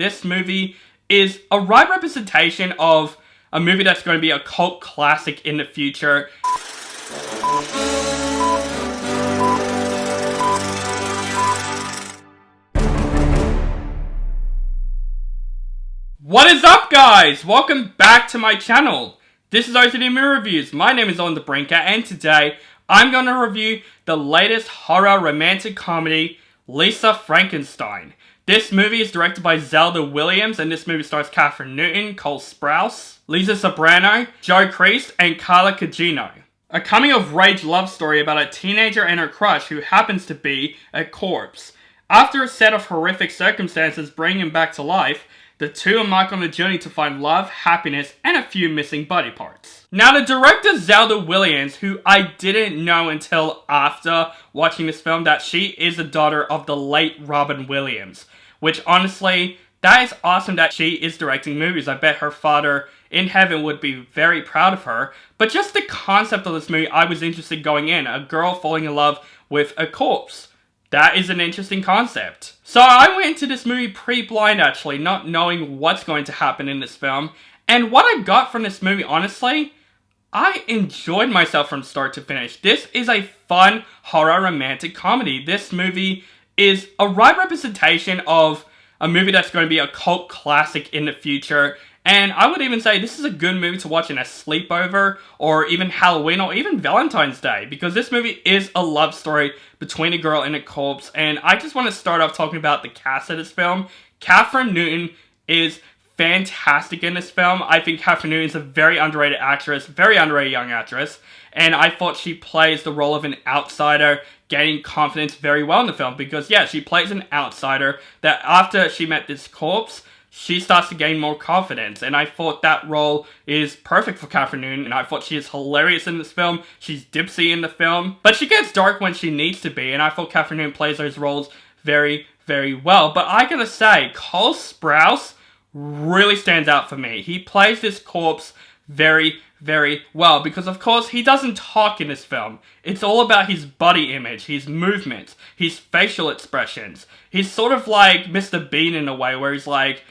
This movie is a right representation of a movie that's going to be a cult classic in the future. What is up, guys? Welcome back to my channel. This is OCD Movie Reviews. My name is On The Brinker, and today I'm going to review the latest horror romantic comedy, Lisa Frankenstein. This movie is directed by Zelda Williams, and this movie stars Kathryn Newton, Cole Sprouse, Lisa Sobrano, Joe Creasy, and Carla Gugino. A coming-of-age love story about a teenager and her crush who happens to be a corpse. After a set of horrific circumstances bring him back to life, the two embark on a journey to find love, happiness, and a few missing body parts. Now, the director Zelda Williams, who I didn't know until after watching this film that she is the daughter of the late Robin Williams. Which, honestly, that is awesome that she is directing movies. I bet her father in heaven would be very proud of her. But just the concept of this movie, I was interested going in. A girl falling in love with a corpse. That is an interesting concept. So I went into this movie pretty blind, actually, not knowing what's going to happen in this film. And what I got from this movie, honestly, I enjoyed myself from start to finish. This is a fun horror romantic comedy. This movie is a right representation of a movie that's going to be a cult classic in the future. And I would even say this is a good movie to watch in a sleepover, or even Halloween, or even Valentine's Day, because this movie is a love story between a girl and a corpse. And I just want to start off talking about the cast of this film. Kathryn Newton is fantastic in this film. I think Kathryn Newton is a very underrated actress, very underrated young actress, and I thought she plays the role of an outsider, gaining confidence very well in the film, because yeah, she plays an outsider that after she met this corpse, she starts to gain more confidence, and I thought that role is perfect for Kathryn Newton, and I thought she is hilarious in this film. She's dipsy in the film, but she gets dark when she needs to be, and I thought Kathryn Newton plays those roles very, very well. But I gotta say, Cole Sprouse really stands out for me. He plays this corpse very, very well, because of course he doesn't talk in this film. It's all about his body image, his movements, his facial expressions. He's sort of like Mr. Bean in a way, where he's like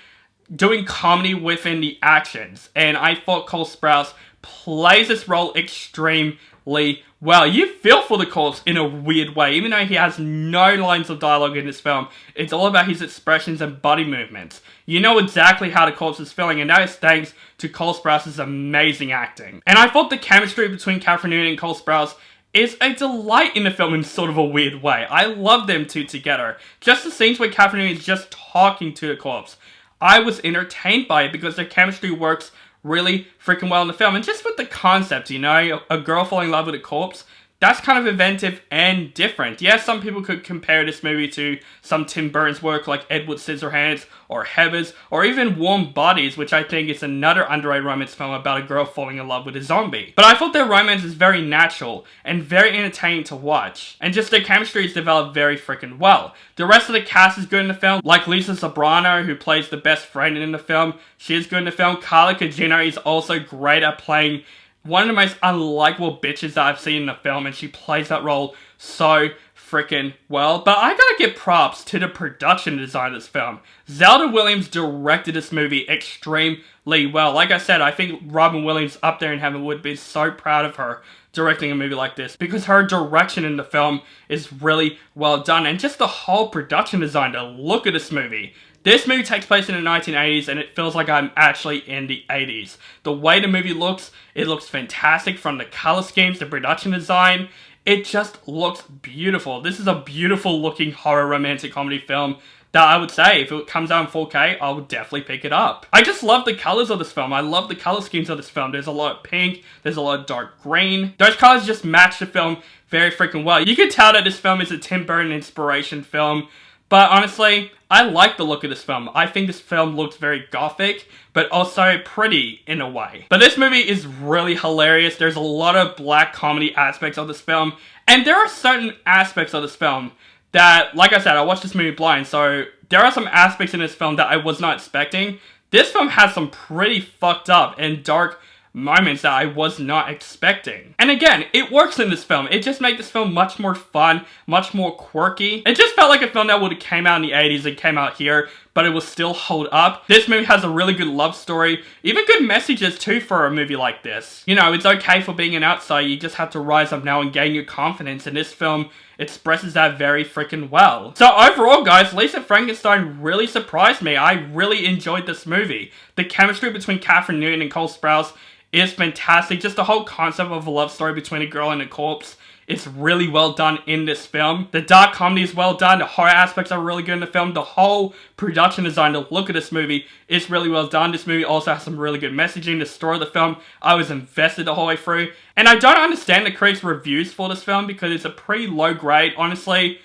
doing comedy within the actions. And I thought Cole Sprouse plays this role extremely well. You feel for the corpse in a weird way, even though he has no lines of dialogue in this film. It's all about his expressions and body movements. You know exactly how the corpse is feeling, and that is thanks to Cole Sprouse's amazing acting. And I thought the chemistry between Kathryn Newton and Cole Sprouse is a delight in the film in sort of a weird way. I love them two together. Just the scenes where Kathryn Newton is just talking to the corpse, I was entertained by it because their chemistry works really freaking well in the film. And just with the concept, you know, a girl falling in love with a corpse, that's kind of inventive and different. Yeah, some people could compare this movie to some Tim Burton's work like Edward Scissorhands or Heathers, or even Warm Bodies, which I think is another underrated romance film about a girl falling in love with a zombie. But I thought their romance is very natural and very entertaining to watch, and just their chemistry is developed very freaking well. The rest of the cast is good in the film, like Lisa Sobrano, who plays the best friend in the film. She is good in the film. Carla Gugino is also great at playing one of the most unlikable bitches that I've seen in the film, and she plays that role so freaking well. But I gotta give props to the production design of this film. Zelda Williams directed this movie extremely well. Like I said, I think Robin Williams up there in heaven would be so proud of her directing a movie like this, because her direction in the film is really well done, and just the whole production design, the look of this movie. This movie takes place in the 1980s, and it feels like I'm actually in the 80s. The way the movie looks, it looks fantastic, from the color schemes, the production design. It just looks beautiful. This is a beautiful looking horror romantic comedy film that I would say, if it comes out in 4K, I would definitely pick it up. I just love the colors of this film. I love the color schemes of this film. There's a lot of pink, there's a lot of dark green. Those colors just match the film very freaking well. You can tell that this film is a Tim Burton inspiration film. But honestly, I like the look of this film. I think this film looks very gothic, but also pretty in a way. But this movie is really hilarious. There's a lot of black comedy aspects of this film, and there are certain aspects of this film that, like I said, I watched this movie blind, so there are some aspects in this film that I was not expecting. This film has some pretty fucked up and dark moments that I was not expecting. And again, it works in this film. It just made this film much more fun, much more quirky. It just felt like a film that would have came out in the 80s and came out here, but it will still hold up. This movie has a really good love story, even good messages too for a movie like this. You know, it's okay for being an outsider, you just have to rise up now and gain your confidence, and this film expresses that very freaking well. So overall, guys, Lisa Frankenstein really surprised me. I really enjoyed this movie. The chemistry between Kathryn Newton and Cole Sprouse is fantastic. Just the whole concept of a love story between a girl and a corpse is really well done in this film. The dark comedy is well done. The horror aspects are really good in the film. The whole production design, the look of this movie is really well done. This movie also has some really good messaging. The story of the film, I was invested the whole way through. And I don't understand the critics' reviews for this film because it's a pretty low grade. Honestly,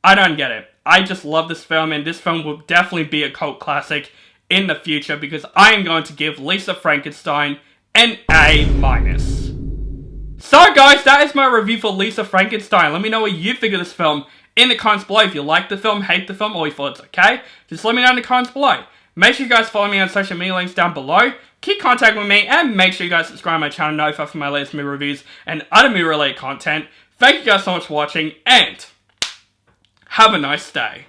I don't get it. I just love this film, and this film will definitely be a cult classic in the future because I am going to give Lisa Frankenstein an A-. So guys, that is my review for Lisa Frankenstein. Let me know what you think of this film in the comments below. If you like the film, hate the film, or you thought it's okay, just let me know in the comments below. Make sure you guys follow me on social media links down below. Keep contact with me, and make sure you guys subscribe to my channel, notify for my latest movie reviews and other movie related content. Thank you guys so much for watching, and have a nice day.